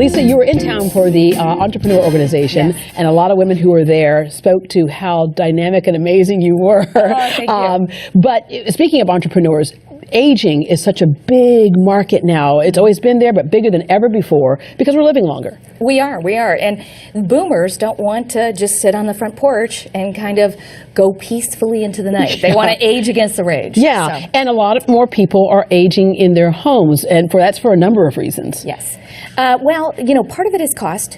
Lisa, you were in town for the Entrepreneur Organization, Yes. and a lot of women who were there spoke to how dynamic and amazing you were. Oh, thank you. But speaking of entrepreneurs, aging is such a big market now. It's always been there, but bigger than ever before because we're living longer. We are. And boomers don't want to just sit on the front porch and kind of go peacefully into the night. They want to age against the rage. Yeah, So. and a lot of more people are aging in their homes, and that's for a number of reasons. Yes. Well, part of it is cost,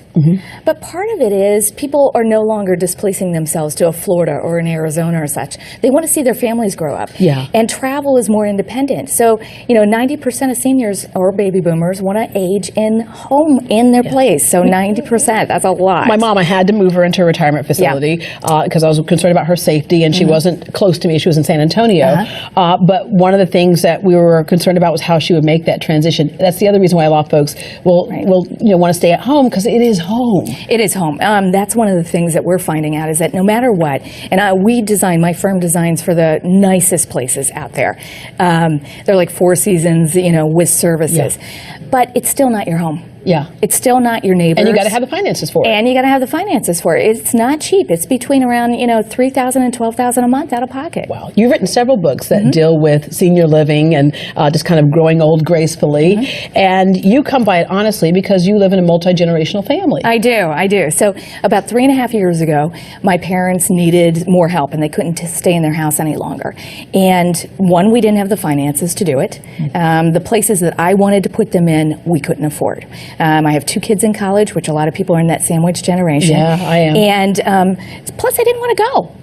but part of it is people are no longer displacing themselves to a Florida or an Arizona or such. They want to see their families grow up. Yeah. And travel is more independent. So, 90% of seniors or baby boomers want to age in home in their place. So 90%, that's a lot. My mom, I had to move her into a retirement facility because I was concerned about her safety, and she wasn't close to me. She was in San Antonio. But one of the things that we were concerned about was how she would make that transition. That's the other reason why a lot of folks will want to stay at home, because it is home. It is home. That's one of the things that we're finding out is that no matter what, and my firm designs for the nicest places out there. They're like Four Seasons, with services. Yeah. But it's still not your home. Yeah. It's still not your neighbors. And you got to have the finances for it. And you got to have the finances for it. It's not cheap. It's between around, $3,000 and $12,000 a month out of pocket. Wow. You've written seveal books that deal with senior living and just kind of growing old gracefully. And you come by it honestly because you live in a multi-generational family. I do. So about 3.5 years ago, my parents needed more help, and they couldn't stay in their house any longer. And one, we didn't have the finances to do it. The places that I wanted to put them in, we couldn't afford. I have 2 kids in college, which a lot of people are in that sandwich generation. Yeah, I am. And plus, I didn't want to go.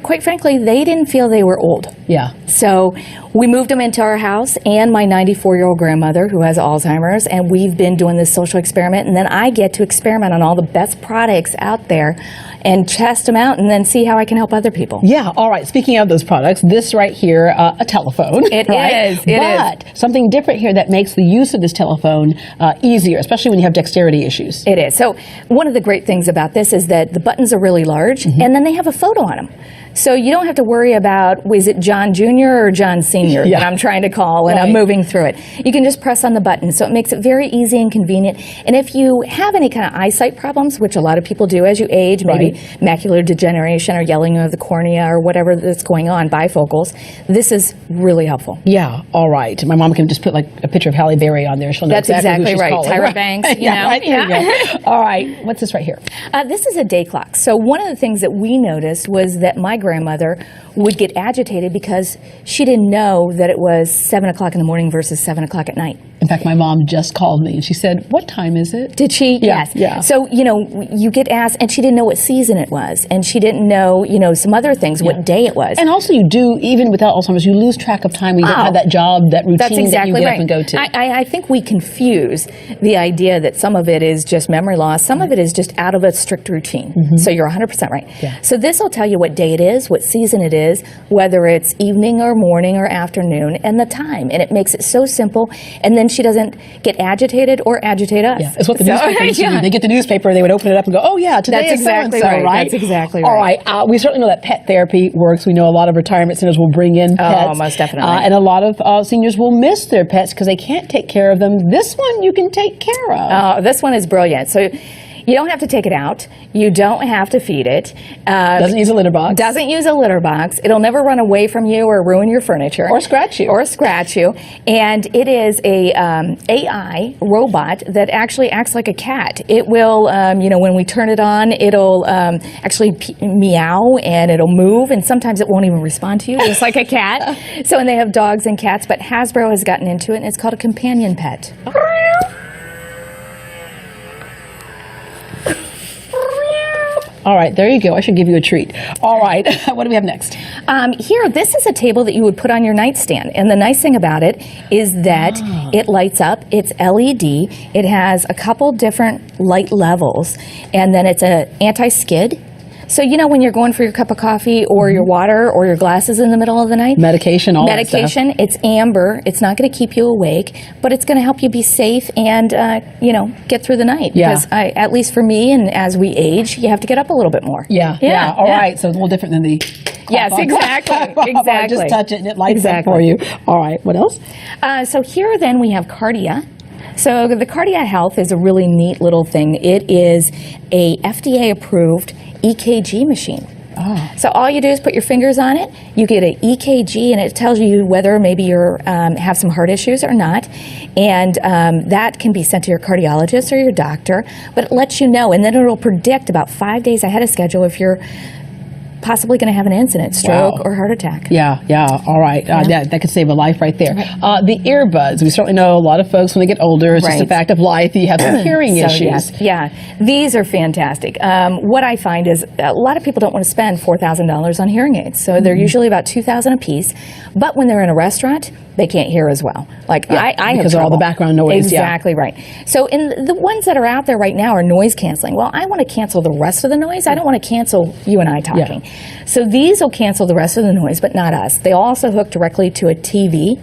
Quite frankly, they didn't feel they were old. Yeah. So we moved them into our house and my 94-year-old grandmother who has Alzheimer's, and we've been doing this social experiment, and then I get to experiment on all the best products out there and test them out and then see how I can help other people. Yeah, all right. Speaking of those products, this right here, a telephone. It right? is. But something different here that makes the use of this telephone easier, especially when you have dexterity issues. It is. So one of the great things about this is that the buttons are really large, and then they have a photo on them. So you don't have to worry about, was it John Jr. or John Sr. that I'm trying to call and I'm moving through it. You can just press on the button. So it makes it very easy and convenient. And if you have any kind of eyesight problems, which a lot of people do as you age, maybe macular degeneration or yellowing of the cornea or whatever that's going on, bifocals, this is really helpful. Yeah, all right. My mom can just put like a picture of Halle Berry on there. She'll know That's exactly who she's right. calling. Tyra Banks, Right, there you go. All right. What's this right here? This is a day clock. So one of the things that we noticed was that my grandmother would get agitated because she didn't know that it was 7 o'clock in the morning versus 7 o'clock at night. In fact, my mom just called me and she said, "What time is it?" Did she? Yeah, Yes. yeah. So, you get asked, and she didn't know what season it was, and she didn't know, some other things, what day it was. And also you do, even without Alzheimer's, you lose track of time when you don't have that job, that routine That's exactly that you get right. up and go to. I think we confuse the idea that some of it is just memory loss, some of it is just out of a strict routine. So you're 100% right. Yeah. So this will tell you what day it is, what season it is, whether it's evening or morning or afternoon, and the time. And it makes it so simple, and then she doesn't get agitated or agitate us. Yeah, it's what the newspaper used to do. They get the newspaper, they would open it up and go, "Oh yeah, today That's is exactly so-and-so," right. That's exactly All right. right. We certainly know that pet therapy works. We know a lot of retirement centers will bring in pets. Oh, most definitely. And a lot of seniors will miss their pets because they can't take care of them. This one you can take care of. This one is brilliant. So you don't have to take it out. You don't have to feed it. Doesn't use a litter box. Doesn't use a litter box. It'll never run away from you or ruin your furniture. Or scratch you. And it is a AI robot that actually acts like a cat. It will, when we turn it on, it'll actually meow and it'll move, and sometimes it won't even respond to you, just like a cat. So, and they have dogs and cats, but Hasbro has gotten into it, and it's called a companion pet. All right, there you go. I should give you a treat. All right, what do we have next? Here, this is a table that you would put on your nightstand. And the nice thing about it is that it lights up. It's LED. It has a couple different light levels. And then it's an anti-skid. So when you're going for your cup of coffee or your water or your glasses in the middle of the night. Medication, all that stuff. Medication, it's amber. It's not going to keep you awake, but it's going to help you be safe and, get through the night. Yeah. Because at least for me, and as we age, you have to get up a little bit more. Yeah. All right, so it's a little different than the... Yes, exactly. Exactly. Just touch it and it lights up for you. All right, what else? So here then we have Cardia. So the Cardiac Health is a really neat little thing. It is a FDA-approved EKG machine. Oh. So all you do is put your fingers on it, you get an EKG, and it tells you whether maybe you have some heart issues or not, and that can be sent to your cardiologist or your doctor, but it lets you know, and then it'll predict about 5 days ahead of schedule if you're possibly going to have an incident, stroke or heart attack. Yeah, all right. That could save a life right there. Right. The earbuds, we certainly know a lot of folks when they get older, it's just a fact of life, you have some hearing issues. Yeah, these are fantastic. What I find is a lot of people don't want to spend $4,000 on hearing aids, so they're usually about $2,000 a piece, but when they're in a restaurant, they can't hear as well. Like I have because of all the background noise. Exactly right. So in the ones that are out there right now are noise canceling. Well, I want to cancel the rest of the noise. I don't want to cancel you and I talking. So these will cancel the rest of the noise, but not us. They also hook directly to a TV.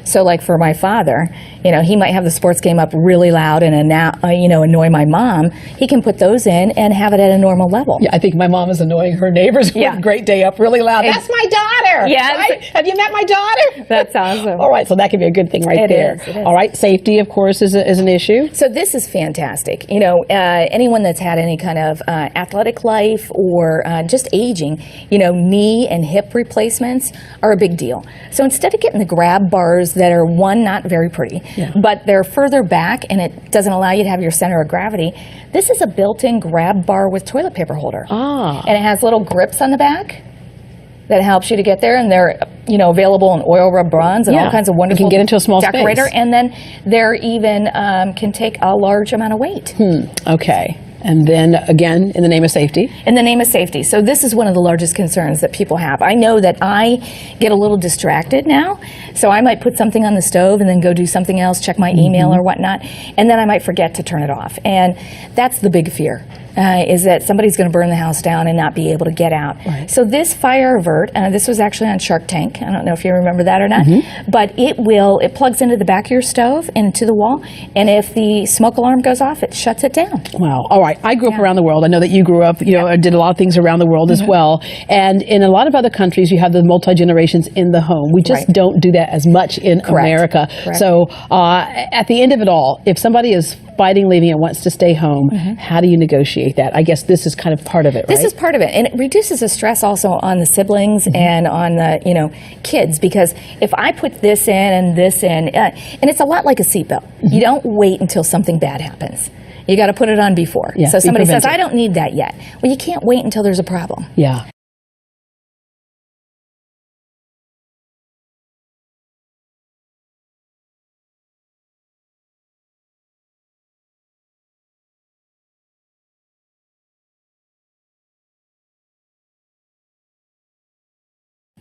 So like for my father, he might have the sports game up really loud and annoy my mom. He can put those in and have it at a normal level. Yeah, I think my mom is annoying her neighbors with Great Day up really loud. That's my daughter. Yes. Right? Have you met my daughter? That's awesome. All right, so that could be a good thing right there. It is. All right, safety, of course, is an issue. So this is fantastic. Anyone that's had any kind of athletic life or just aging, knee and hip replacements are a big deal. So instead of getting the grab bars that are, one, not very pretty, but they're further back and it doesn't allow you to have your center of gravity, this is a built-in grab bar with toilet paper holder. And it has little grips on the back that helps you to get there, and they're available in oil rub bronze and all kinds of wonderful. You can get into a small decorator, space. and then they're even can take a large amount of weight. Okay. And then, again, in the name of safety? In the name of safety. So this is one of the largest concerns that people have. I know that I get a little distracted now, so I might put something on the stove and then go do something else, check my email or whatnot, and then I might forget to turn it off. And that's the big fear. Is that somebody's going to burn the house down and not be able to get out. Right. So this fire avert, this was actually on Shark Tank. I don't know if you remember that or not, but it plugs into the back of your stove, into the wall, and if the smoke alarm goes off, it shuts it down. Wow. All right. I grew up around the world. I know that you grew up, did a lot of things around the world as well. And in a lot of other countries, you have the multi-generations in the home. We just don't do that as much in America. Correct. So at the end of it all, if somebody is fighting leaving and wants to stay home, how do you negotiate that? I guess this is kind of part of it, right? This is part of it, and it reduces the stress also on the siblings and on the kids, because if I put this in and this in, and it's a lot like a seatbelt. You don't wait until something bad happens. You got to put it on before. So somebody says, I don't need that yet. Well, you can't wait until there's a problem. Yeah.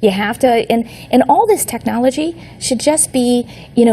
You have to, and all this technology should just be,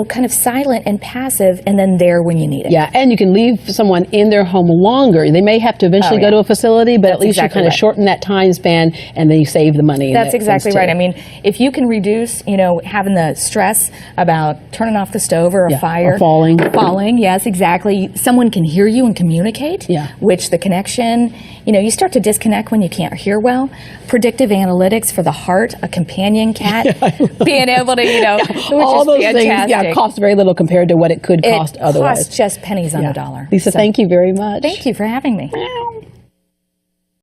kind of silent and passive, and then there when you need it. Yeah, and you can leave someone in their home longer. They may have to eventually go to a facility, but at least you kind of shorten that time span, and then you save the money. That's exactly right. I mean, if you can reduce, having the stress about turning off the stove or a fire. Or falling. Falling, yes, exactly. Someone can hear you and communicate, which the connection, you start to disconnect when you can't hear well. Predictive analytics for the heart, a companion cat, being able to, all those things, cost very little compared to what it could cost otherwise. It costs just pennies on the dollar. Lisa, thank you very much. Thank you for having me.